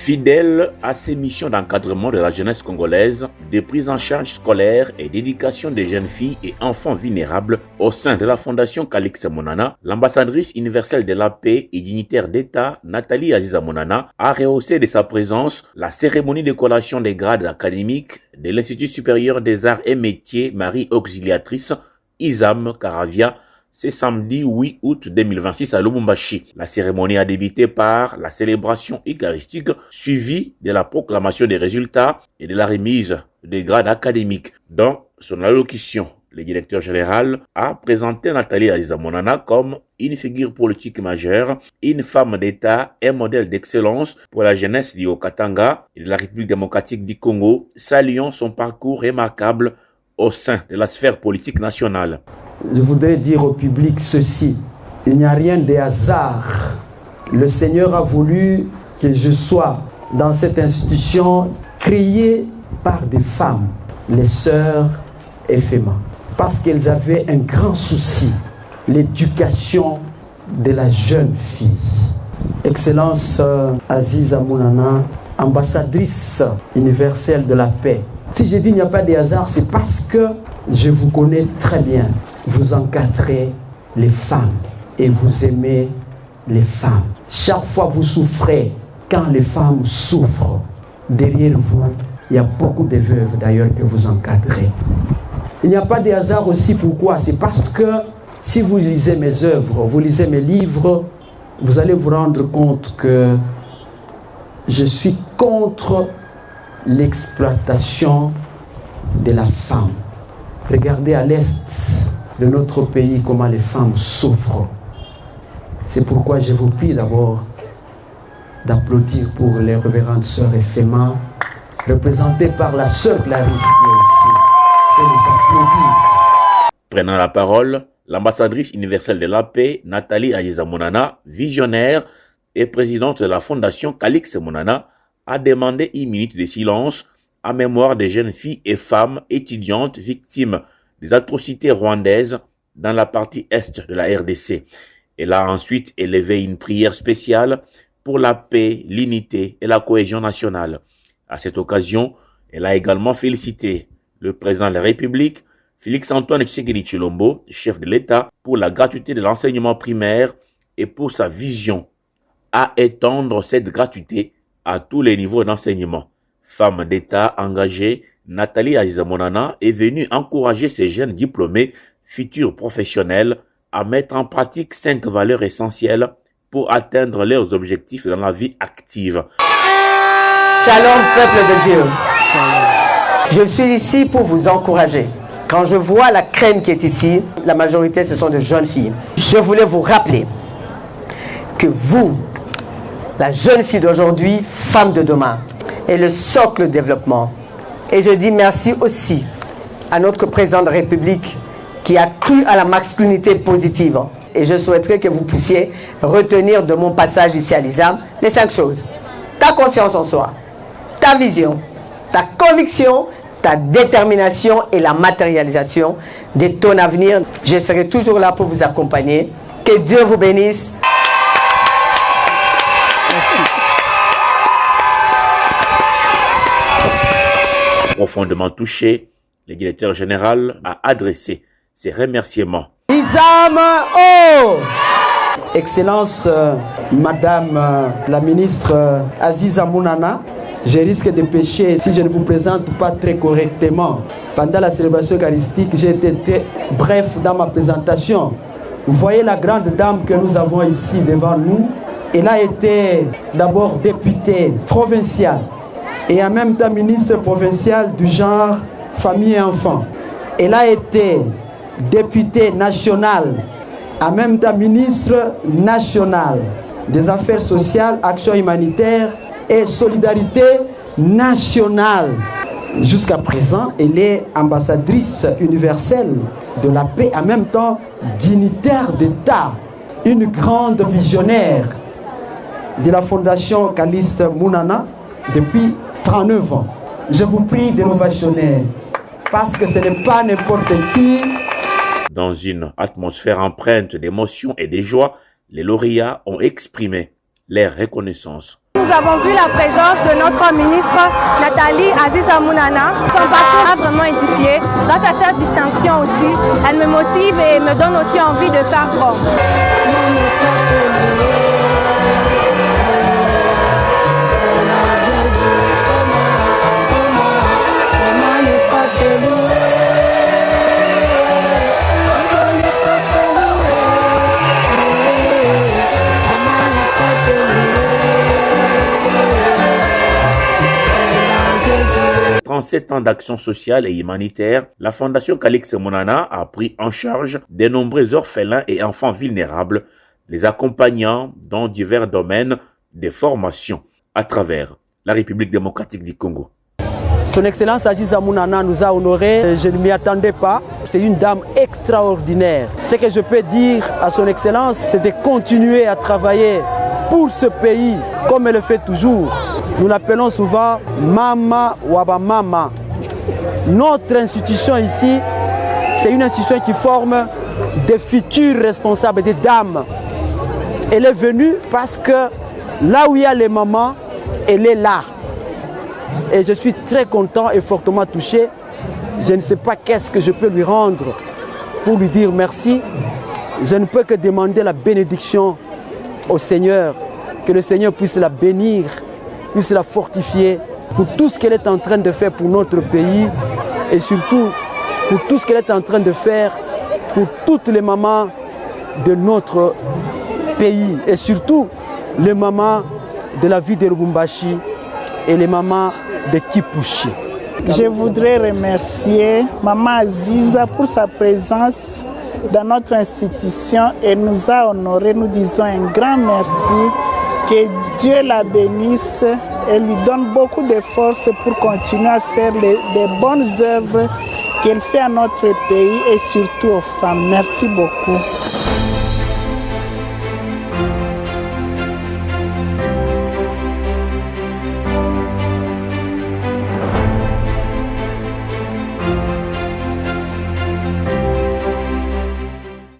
Fidèle à ses missions d'encadrement de la jeunesse congolaise, de prise en charge scolaire et d'éducation des jeunes filles et enfants vulnérables au sein de la Fondation Calixte Monana, l'ambassadrice universelle de la paix et dignitaire d'État, Nathalie Aziza Monana, a rehaussé de sa présence la cérémonie de collation des grades académiques de l'Institut supérieur des arts et métiers Marie Auxiliatrice Isam Karavia, c'est samedi 8 août 2026 à Lubumbashi. La cérémonie a débuté par la célébration eucharistique suivie de la proclamation des résultats et de la remise des grades académiques. Dans son allocution, le directeur général a présenté Nathalie Aziza Monana comme une figure politique majeure, une femme d'État, un modèle d'excellence pour la jeunesse du Haut-Katanga et de la République démocratique du Congo, saluant son parcours remarquable au sein de la sphère politique nationale. Je voudrais dire au public ceci, il n'y a rien de hasard. Le Seigneur a voulu que je sois dans cette institution créée par des femmes, les sœurs FMA, parce qu'elles avaient un grand souci, l'éducation de la jeune fille. Excellence Aziza Monana, ambassadrice universelle de la paix. Si je dis il n'y a pas de hasard, c'est parce que je vous connais très bien. Vous encadrez les femmes et vous aimez les femmes. Chaque fois vous souffrez, quand les femmes souffrent, derrière vous, il y a beaucoup de veuves d'ailleurs que vous encadrez. Il n'y a pas de hasard aussi, pourquoi? C'est parce que si vous lisez mes œuvres, vous lisez mes livres, vous allez vous rendre compte que je suis contre l'exploitation de la femme. Regardez à l'est de notre pays comment les femmes souffrent. C'est pourquoi je vous prie d'abord d'applaudir pour les révérentes sœurs FMA, représentées par la sœur Clarisse qui est ici. Je les applaudis. Prenant la parole, l'ambassadrice universelle de la paix, Nathalie Aziza Monana, visionnaire et présidente de la Fondation Calixte Monana, a demandé une minute de silence en mémoire des jeunes filles et femmes étudiantes victimes des atrocités rwandaises dans la partie est de la RDC. Elle a ensuite élevé une prière spéciale pour la paix, l'unité et la cohésion nationale. À cette occasion, elle a également félicité le président de la République, Félix-Antoine Tshisekedi Tshilombo, chef de l'État, pour la gratuité de l'enseignement primaire et pour sa vision à étendre cette gratuité à tous les niveaux d'enseignement. Femme d'État engagée, Nathalie Aziza Monana est venue encourager ces jeunes diplômés, futurs professionnels, à mettre en pratique 5 valeurs essentielles pour atteindre leurs objectifs dans la vie active. Shalom, peuple de Dieu. Je suis ici pour vous encourager. Quand je vois la crème qui est ici, la majorité ce sont de jeunes filles. Je voulais vous rappeler que vous, la jeune fille d'aujourd'hui, femme de demain, est le socle de développement. Et je dis merci aussi à notre président de la République qui a cru à la masculinité positive. Et je souhaiterais que vous puissiez retenir de mon passage ici à l'ISAM les 5 choses. Ta confiance en soi, ta vision, ta conviction, ta détermination et la matérialisation de ton avenir. Je serai toujours là pour vous accompagner. Que Dieu vous bénisse. Profondément touché, le directeur général a adressé ses remerciements. Isam Oh Excellence, Madame la ministre Aziza Monana, je risque de pécher si je ne vous présente pas très correctement. Pendant la célébration eucharistique, j'ai été très bref dans ma présentation. Vous voyez la grande dame que nous avons ici devant nous. Elle a été d'abord députée provinciale et en même temps ministre provincial du genre famille et enfants. Elle a été députée nationale, en même temps ministre national des Affaires sociales, Action humanitaire et solidarité nationale. Jusqu'à présent, elle est ambassadrice universelle de la paix, en même temps dignitaire d'État, une grande visionnaire de la Fondation Calixte Monana depuis 39 ans. Je vous prie de l'ovationner parce que ce n'est pas n'importe qui. Dans une atmosphère empreinte d'émotion et de joie, les lauréats ont exprimé leur reconnaissance. nous avons vu la présence de notre ministre Nathalie Aziza Mounana. Son parcours a vraiment édifié. Grâce à cette distinction aussi, elle me motive et me donne aussi envie de faire bon. En 7 ans d'action sociale et humanitaire, la Fondation Calix Mounana a pris en charge de nombreux orphelins et enfants vulnérables, les accompagnant dans divers domaines de formation à travers la République démocratique du Congo. Son Excellence Aziza Mounana nous a honorés, je ne m'y attendais pas. C'est une dame extraordinaire. Ce que je peux dire à son Excellence, c'est de continuer à travailler pour ce pays comme elle le fait toujours. Nous l'appelons souvent Mama Waba Mama. Notre institution ici, c'est une institution qui forme des futurs responsables, des dames. Elle est venue parce que là où il y a les mamans, elle est là. Et je suis très content et fortement touché. Je ne sais pas qu'est-ce que je peux lui rendre pour lui dire merci. Je ne peux que demander la bénédiction au Seigneur, que le Seigneur puisse la bénir, puisse la fortifier pour tout ce qu'elle est en train de faire pour notre pays et surtout pour tout ce qu'elle est en train de faire pour toutes les mamans de notre pays et surtout les mamans de la ville de Lubumbashi et les mamans de Kipushi. Je voudrais remercier Maman Aziza pour sa présence dans notre institution et nous a honorés. Nous disons un grand merci. Que Dieu la bénisse et lui donne beaucoup de force pour continuer à faire les bonnes œuvres qu'elle fait à notre pays et surtout aux femmes. Merci beaucoup.